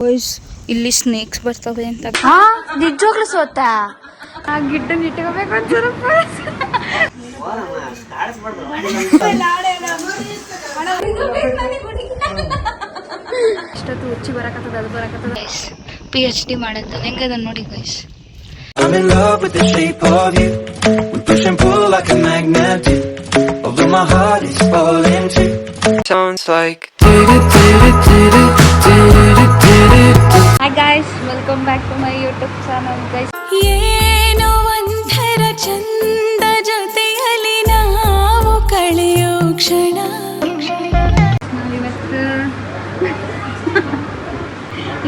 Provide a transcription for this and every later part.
Boys ಇಲ್ಲಿ snakes ಬರ್ತವೆ ಅಂತ. ನಿಜವಾಗ್ಲೂ ಸೋತಾ ಆ ಗಿಡ್ಡನ್ನ ಇಟ್ಕೋಬೇಕು ಅಂತ ಇಷ್ಟೊತ್ತು ಉಚ್ಚಿ ಬರಕತ್ತದ ಅದು ಬರಕತ್ತದ. PhD ಮಾಡಂತ ಹೆಂಗದ ನೋಡಿ guys. I'm in love with the shape of you. We push and pull like a magnet do. Although my heart is falling too. Sounds like Hi guys, welcome back to my YouTube channel guys. ಏನೋ ಒಂಥರ ಚಂದ ಜೊತೆಯಲ್ಲಿ ನಾವು ಕಳೆಯೋ ಕ್ಷಣ.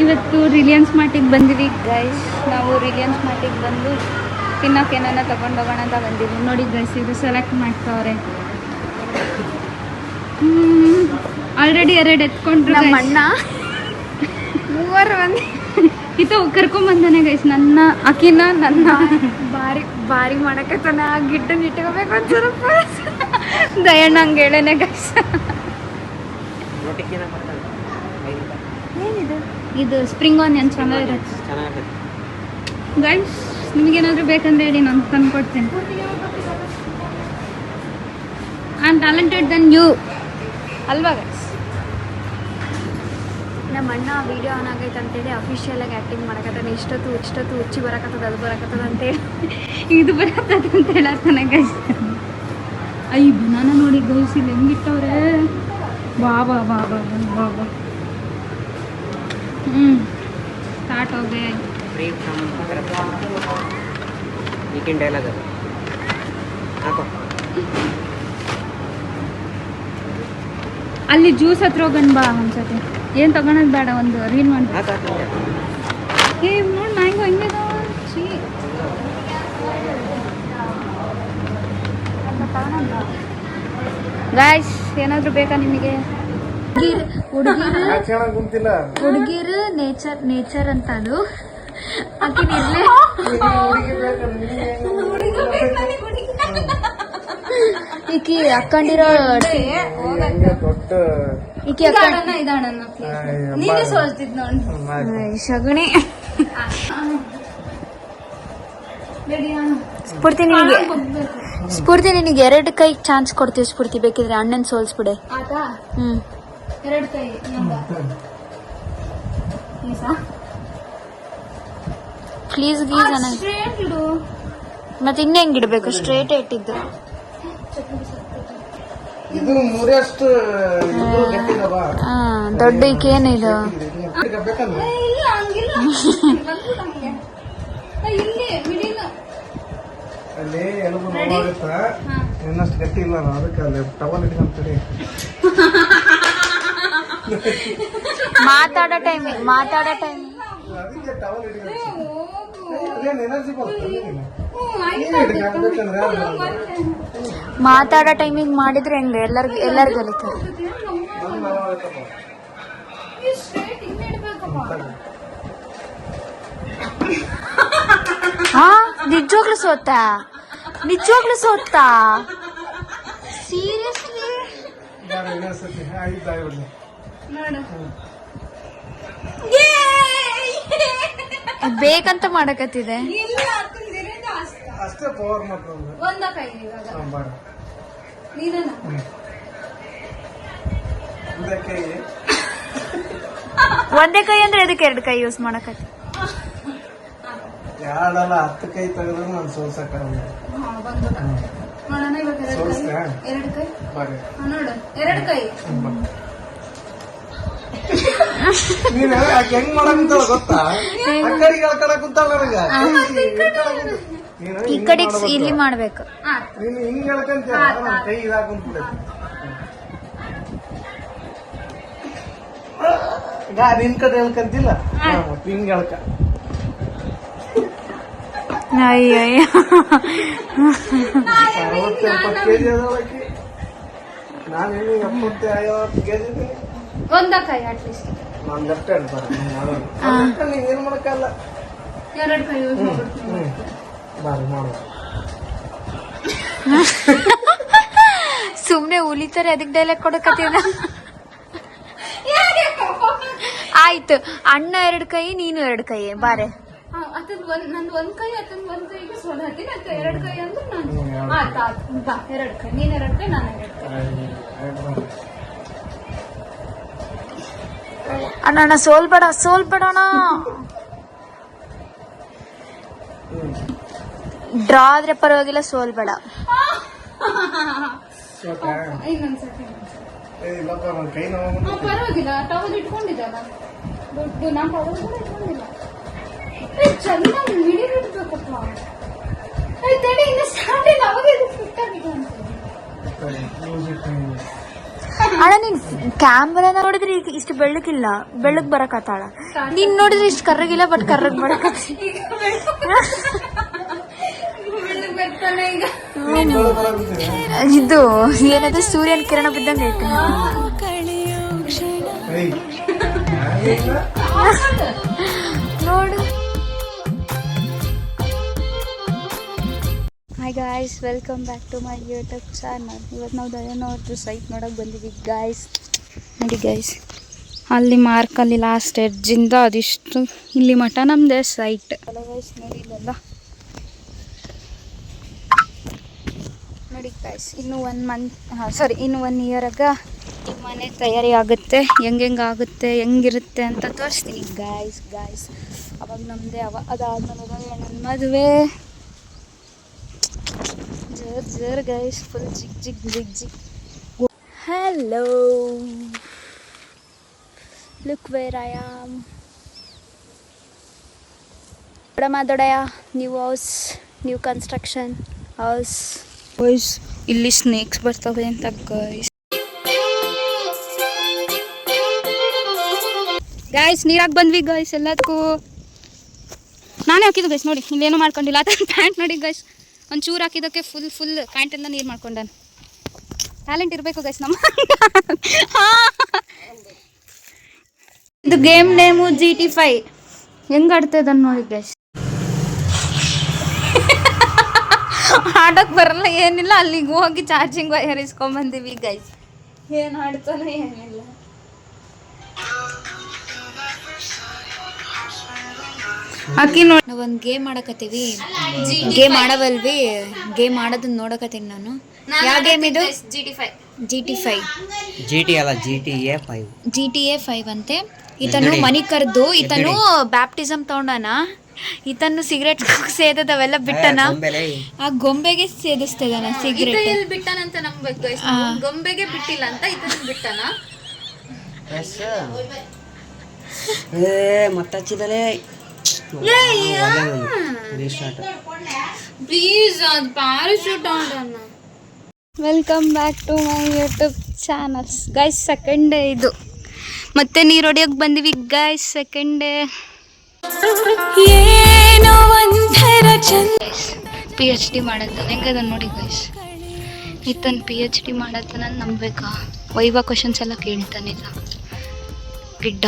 ಇವತ್ತು ರಿಲಯನ್ಸ್ ಮಾರ್ಟಿಗೆ ಬಂದಿವಿ guys. ನಾವು ರಿಲಯನ್ಸ್ ಮಾರ್ಟಿಗೆ ಬಂದು ತಿನ್ನೋಕೆ ಏನಾನ ತಗೊಂಡೋಗೋಣ ಅಂತ ಬಂದಿವಿ. ನೋಡಿ ಗೈಸ್, ಇದು ಸೆಲೆಕ್ಟ್ ಮಾಡ್ತಾವ್ರೆ. ಆಲ್ರೆಡಿ 2 ಎತ್ಕೊಂಡ್ರು ನಮ್ಮ ಅಣ್ಣ ಮೂವರು ಇದು ಕರ್ಕೊಂಬಂದಾನೆ ಗೈಸ್. ನನ್ನ ಅಕಿನ ನನ್ನ ಬಾರಿ ಮಾಡಕತ್ತಾನ. ಆ ಗಿಡ್ಡನ್ನ ಇಟ್ಕೋಬೇಕು ಅಂತ ಸ್ವಲ್ಪ ದಯಣ್ಣ ಹಂಗೆ ಹೇಳೇನೆ ಗೈಸ್. ಏನಿದು? ಇದು ಸ್ಪ್ರಿಂಗ್ ಆನಿಯನ್ ಚೆನ್ನಾಗಿರುತ್ತೆ ಗೈಸ್. ನಿಮಗೇನಾದರೂ ಬೇಕಂದ್ರೆ ಹೇಳಿ, ನಾನು ತಂದ್ಕೊಡ್ತೀನಿ. I am talented then you ಅಲ್ವಾ ಗೈಸ್? ನಮ್ಮ ಅಣ್ಣ ವಿಡಿಯೋ ಆನ್ ಆಗೈತೆ ಅಂತೇಳಿ ಅಫಿಷಿಯಲ್ ಆಗಿ ಆ್ಯಕ್ಟಿಂಗ್ ಮಾಡಕತ್ತಾನೆ. ಇಷ್ಟೊತ್ತು ಉಚ್ಚಿ ಬರಕತ್ತದ ಅದು ಬರಕತ್ತದ ಅಂತೇಳಿ ಇದು ಬರತ್ತದ ಅಂತ ಹೇಳತ್ತಾನೆ ಗೈಸ್. ಐ ಬನಾನ ನೋಡಿ ಗೈಸ್, ಇಲ್ಲಿ ಹೆಂಗಿಟ್ಟವ್ರೆ. ಬಾ ಬಾ ಬಾ ಬಾ ಬಾ ಬಾ. ಸ್ಟಾರ್ಟ್ ಹೋಗಿ ಅಲ್ಲಿ ಜ್ಯೂಸ್ ಹತ್ರ ಹೋಗೋಣ ಬಾ ಒಂದ್ಸತಿ. ಏನು ತಗೊಳೋದು ಬೇಡ, ಒಂದು ರೀಲ್ ಮಾಡಿ. ಏ ನೋಡಿ ಮ್ಯಾಂಗೋ ಹೆಂಗಿದೆ. ಗಾಯ್ಸ್, ಏನಾದರೂ ಬೇಕಾ ನಿಮಗೆ? ಹುಡುಗಿರು ನೇಚರ್ ಅಂತ ಅದು. ಆಕಿನ ಇರ್ಲೇ ಈಕಿ ಹಾಕೊಂಡಿರೋ ಈಕಿ ನೀನೇ ಸೋಲ್ತಿದ್ ನೋಡಿ ಶಗುಣಿ. ಸ್ಫೂರ್ತಿ ನಿನಗೆ 2 ಕೈ ಚಾನ್ಸ್ ಕೊಡ್ತೀವಿ ಸ್ಫೂರ್ತಿ. ಬೇಕಿದ್ರೆ ಅಣ್ಣನ್ ಸೋಲ್ಸ್ಬಿಡೆ. 2 ಕೈ ಪ್ಲೀಸ್ ಗೀಸ್. ಮತ್ತೆ ಇನ್ನ ಹೆಂಗ್ ಇಡ್ಬೇಕು? ಸ್ಟ್ರೇಟ್ ಇಟ್ಟಿದ್ದು. ದೊಡ್ಡ ಈಕೇನಿದು? ಗಟ್ಟಿ ಇಲ್ಲ, ಅದಕ್ಕೆ ಅಲ್ಲಿ ಟವಲ್ ಇಟ್ಕೊಂತೀನಿ. ಮಾತಾಡೋ ಟೈಮ್ ಮಾತಾಡೋ ಟೈಮಿಗೆ ಮಾಡಿದ್ರೆ ಹೆಂಗೆ? ಎಲ್ಲರಿಗೂ ಕಲಿತಾರೆ. ನಿಜವಾಗ್ಲೂ ಸೋತಾ ಸೀರಿಯಸ್ಲಿ? ಬೇಕಂತ ಮಾಡಕತ್ತಿದೆ. ಅಷ್ಟೇ ಪವರ್ ಮಾತ್ರ. ಒಂದೇ ಕೈ ಅಂದ್ರೆ ಅದಕ್ಕೆ 2 ಕೈ ಯೂಸ್ ಮಾಡಕತ್ತಿ. 10 ಕೈ ತೆಗೆದ್ರು ನಾನು ಸೋಲ್ಸಕ್ಕ. ನೀನ್ ಹೆಂಗ್ ಮಾಡಕಂತ ಗೊತ್ತಾ? ಕುಂತಾಳ ನನಗ ಈ ಕಡೆ ಇಲ್ಲಿ ಮಾಡ್ಬೇಕು. ನೀನು ಹಿಂಗ್ ಹೇಳ್ಕಂತ ಕೈ ಇದಾಕೊಂಡ್ಬಿಡೈತಿ. ನಿನ್ ಕಡೆ ಹೇಳ್ಕಂತಿಲ್ಲ, ಹಿಂಗ್ ಹೇಳ್ಕ. ಅಯ್ಯಯ್ಯ, 70 ಕೆಜಿ ಅದಕ್ಕೆ. ನಾನು 70-50 ಕೆಜಿ ಇದ್ದೀನಿ. ಒಂದ ಕೈ ಅಟ್ಲೀಸ್ಟ್ ನಾನು ಲೆಫ್ಟ್ ಹ್ಯಾಂಡ್ ಏನ್ ಮಾಡಕ್ಕಲ್ಲ. 2 ಕೈ ಯೂಸ್ ಮಾಡ್ತೀನಿ. ಬಾರಿ ಮಾಡು. ಸುಮ್ನೆ ಉಳಿತಾರೆ, ಅದಕ್ಕೆ ಡೈಲಾಗ್ ಕೊಡಕತ್ತೀನ. ಆಯ್ತು, ಅಣ್ಣ 2 ಕೈ, ನೀನು 2 ಕೈ, ಬಾರೆ. ನಂದು ಒಂದ್ ಕೈ ಅತಂದ್ ಒಂದ್ ಕೈಗೆ ಸೋಲ್ ಹಾಕಿ ಅಕ್ಕ 2 ಕೈ ಅಂದ್ರೆ ನಾನು ಆಯ್ತು ಬಾ 2 ಕೈ, ನೀನ್ 2 ಕೈ, ನಾನು 2 ಕೈ. ಅಣ್ಣ ಸೋಲ್ಬೇಡ ಅಣ್ಣ. ಡ್ರಾ ಆದ್ರೆ ಪರವಾಗಿಲ್ಲ, ಸೋಲ್ಬೇಡ. ಇನ್ನೊಂದ್ಸತಿ ಪರವಾಗಿಲ್ಲ. ಟವಲ್ ಇಟ್ಕೊಂಡಿದ್ದಲ್ಲ ದೊಡ್ಡ, ನಾ ಟವಲ್ ಕೂಡ ಇಟ್ಕೊಂಡಿಲ್ಲ. ಚೆನ್ನಾಗಿ ಹಿಡಿದಿಡ್ಬೇಕಪ್ಪ. ತಡಿ, ಇನ್ನು ಸ್ಟಾರ್ಟ್ ಇಲ್ಲ, ಅವಾಗ ಇದು ಫಿಟ್ ಆಗಿದೆ ಅಂತ. ಅಣ್ಣ ನೀನ್ ಕ್ಯಾಮ್ರಾ ನೋಡಿದ್ರೆ ಈಗ ಇಷ್ಟು ಬೆಳ್ಳಕ್ಕಿಲ್ಲ, ಬೆಳ್ಳಕ್ ಬರಕತ್ತಾಳ. ನೀನ್ ನೋಡಿದ್ರೆ ಇಷ್ಟು ಕರ್ರಗಿಲ್ಲ, ಬಟ್ ಕರ್ರಗ್ ಬರಕ. ಇದು ಏನದು ಸೂರ್ಯನ ಕಿರಣ ಬಿದ್ದಂಗೆ ಐತೆ ನೋಡು. Hi guys, welcome back to my YouTube channel. ಇವತ್ತು ನಾವು ದಯಾನವ್ರದ್ದು ಸೈಟ್ ನೋಡೋಕೆ ಬಂದಿದ್ದೀವಿ ಗಾಯ್ಸ್. ನೋಡಿ ಗಾಯ್ಸ್, ಅಲ್ಲಿ ಮಾರ್ಕಲ್ಲಿ ಲಾಸ್ಟ್ ಎಡ್ಜಿಂದ ಅದಿಷ್ಟು ಇಲ್ಲಿ ಮಠ ನಮ್ಮದೇ ಸೈಟ್ ಅಲ್ಲ ಗಾಯ್ಸ್. ನೋಡಿ ಇಲ್ಲೆಲ್ಲ ನೋಡಿ ಗಾಯ್ಸ್, ಇನ್ನು 1 ಮಂತ್ ಇನ್ನು 1 ಇಯರಾಗ ಈ ಮನೆ ತಯಾರಿ ಆಗುತ್ತೆ. ಹೆಂಗೆ ಆಗುತ್ತೆ, ಹೆಂಗಿರುತ್ತೆ ಅಂತ ತೋರಿಸ್ತೀನಿ ಗಾಯ್ಸ್. ಅವಾಗ ನಮ್ಮದೇ ಅದಾದ್ಮೇಲೆ ನನ್ನ ಮದುವೆ ಜರ್ ಗೈಸ್, ಫುಲ್ ಜಿಗ್. Hello, look where I am. ದೊಡ್ಡಯ new house, new construction house. Guys, ಇಲ್ಲಿ ಸ್ನೇಕ್ಸ್ ಬರ್ತವೆ ಅಂತ ಗೈಸ್. ನೀರಾಗಿ ಬಂದ್ವಿ ಗೈಸ್. ಎಲ್ಲದಕ್ಕೂ ನಾನೇ ಹಾಕಿದ್ದು ಗೈಸ್. ನೋಡಿ ಇಲ್ಲೇನೂ ಮಾಡ್ಕೊಂಡಿಲ್ಲ. ಅದನ್ನ ಪ್ಯಾಂಟ್ ನೋಡಿ ಗೈಸ್, ಒಂದು ಚೂರು ಹಾಕಿದ್ದಕ್ಕೆ ಫುಲ್ ಪ್ಯಾಂಟ್ ಎಲ್ಲ ನೀರು ಮಾಡ್ಕೊಂಡಾನ. ಟ್ಯಾಲೆಂಟ್ ಇರಬೇಕು ಗೈಸ್ ನಮ್ಮ. ಇದು ಗೇಮ್ ನೇಮು GT5. ಹೆಂಗೆ ಆಡ್ತದ ನೋಡಿ ಗೈಸ್. ಆಡೋಕೆ ಬರಲ್ಲ, ಏನಿಲ್ಲ. ಅಲ್ಲಿಗೆ ಹೋಗಿ ಚಾರ್ಜಿಂಗ್ ವೈರ್ ಇಸ್ಕೊಂಬಂದಿವಿ ಗೈಸ್. ಏನು ಆಡ್ತಾನೋ ಏನಿಲ್ಲ. ಅಕ್ಕಿ ನೋಡಿ, ನಾವು ಒಂದು ಗೇಮ್ ಆಡಕತ್ತೀವಿ. ಗೇಮ್ ಆಡವಲ್ವಿ, ಗೇಮ್ ಆಡೋದನ್ನ ನೋಡಕತ್ತೀನಿ ನಾನು. ಯಾವ ಗೇಮ್ ಇದು? GT5. GTA 5 ಅಂತೆ. ಈತನು ಮನಿ ಕರೆದು ಈತನು ಬ್ಯಾಪ್ಟಿಸಮ್ ತಗೊಂಡಾನ. ಈತನು ಸಿಗರೇಟ್ ಸೇದದ ಅವೆಲ್ಲ ಬಿಟ್ಟನ. ಆ ಗೊಂಬೆಗೆ ಸೇದಿಸ್ತಿದಾನ ಸಿಗರೇಟ್. ಬಿಟ್ಟನಂತ ನಂಬೇಕು ಗೈಸ್. ಗೊಂಬೆಗೆ ಬಿಟ್ಟಿಲ್ಲ ಅಂತ ಇದನ್ನ ಬಿಟ್ಟನ. ಮತ್ತಚ್ಚಿದಲೇ ಪ್ಲೀಸ್, ಅದು ಪ್ಯಾರಾಶೂಟ್ ಆಡೋಣ. Welcome back to my YouTube channels guys. Second day ಇದು, ಮತ್ತೆ ನೀರು ಹೊಡಿಯೋಕೆ ಬಂದಿವಿ ಗೈಸ್. ಸೆಕೆಂಡ್ ಡೇ PhD ಮಾಡತ್ತ. ಹೆಂಗದ ನೋಡಿ ಗೈಸ್, ಈತನ PhD ಮಾಡತ್ತ. ನಾನು ನಂಬೇಕಾ? ವೈವಾ ಕ್ವಶನ್ಸ್ ಎಲ್ಲ ಕೇಳ್ತಾನೆ ಇಲ್ಲ ಗಿಡ್ಡ.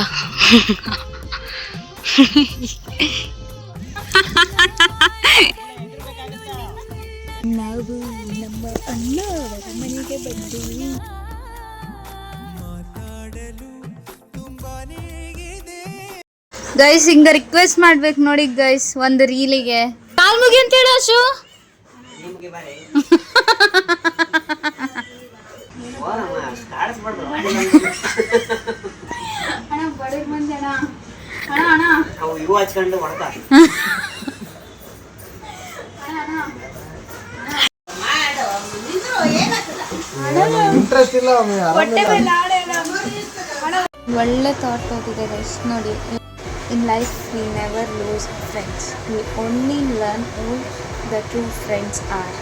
ನಾವು ನಮ್ಮ ಅಣ್ಣವರ ಮನೆಗೆ ಬಂದಿವಿ. ಗೈಸ್, ಹಿಂಗ ರಿಕ್ವೆಸ್ಟ್ ಮಾಡ್ಬೇಕು ನೋಡಿ ಗೈಸ್, ಒಂದು ರೀಲಿಗೆ ಕಾಲ್ ಮುಗಿ ಅಂತ ಹೇಳ ಅಶು. ಅಣ್ಣ ಬಡವ್ರ ಮಂದಿ ಅಣ್ಣ. ಇಂಟ್ರೆಸ್ಟ್ ಇಲ್ಲ. ಒಳ್ಳೆ ಥಾಟ್ ಹೋಗಿದೆ ಗೈಸ್. ನೋಡಿ, in life we never lose friends, we only learn who the true friends are.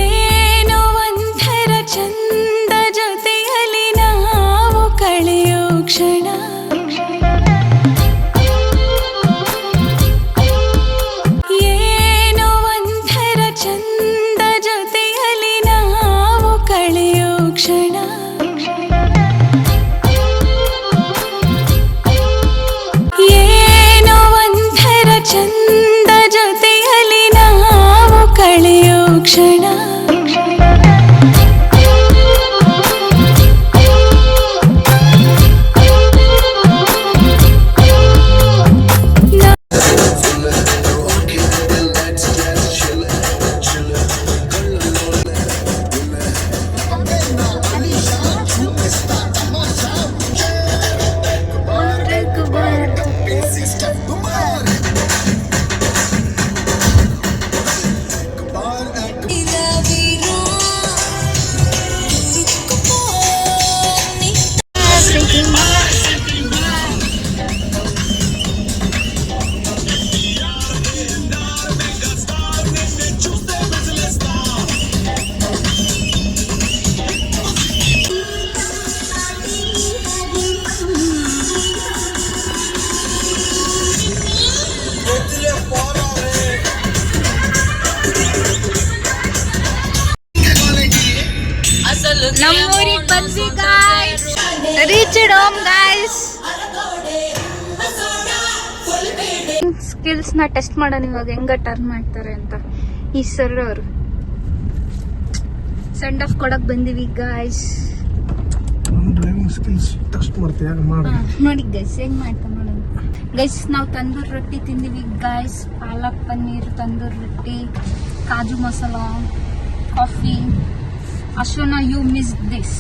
ಏನೋ ಒಂಥರ ಚಂದ ಜೊತೆಯಲ್ಲಿ ನಾವು ಕಳೆಯೋ ಕ್ಷಣ. ಏನೋ ಒಂಥರ ಚಂದ ಜೊತೆಯಲ್ಲಿ ನಾವು ಕಳೆಯೋ ಕ್ಷಣ. ಏನೋ ಒಂಥರ ಚಂದ ಜೊತೆಯಲ್ಲಿ ನಾವು ಕಳೆಯೋ ಕ್ಷಣ. ಸ್ಕಿಲ್ಸ್ನ ಟೆಸ್ಟ್ ಮಾಡೋಣ ಇವಾಗ ಹೆಂಗ ಟರ್ನ್ ಮಾಡ್ತಾರೆ ಅಂತ. ಈ ಸರ್ ಅವರು ಸೆಂಡ್ ಆಫ್ ಕೊಡಕ್ ಬಂದಿವಿ ಗಾಯ್ಸ್. ಡ್ರೈವಿಂಗ್ ಸ್ಕಿಲ್ಸ್ ಟೆಸ್ಟ್ ಮಾಡ್ತೀಯ ಮಾಡಿ. ನೋಡಿ ಗೈಸ್ ಹೆಂಗ್ ಮಾಡ್ತಾ ನೋಡೋಣ. ಗೈಸ್ ನಾವು ತಂದೂರ್ ರೊಟ್ಟಿ ತಿಂದಿವಿ ಗಾಯ್ಸ್. ಪಾಲಕ್ ಪನ್ನೀರ್, ತಂದೂರ್ ರೊಟ್ಟಿ, ಕಾಜು ಮಸಾಲ, ಕಾಫಿ. ಅಶ್ವನ ಯು ಮಿಸ್ ದಿಸ್.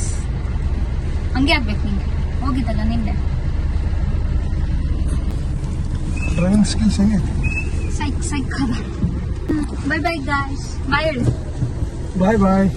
ಹಂಗೆ ಆಗ್ಬೇಕು ನಿಂಗೆ, ಹೋಗಿದ್ದಲ್ಲ ನಿಂದೆ. ಡ್ರೈವಿಂಗ್ ಸ್ಕಿಲ್ಸ್ ಹೆಂಗೈತಿ? ಸೈಕ್ ಅದ. Bye bye guys. ಬಾಯ್ ಹೇಳಿ. ಬಾಯ್ ಬಾಯ್.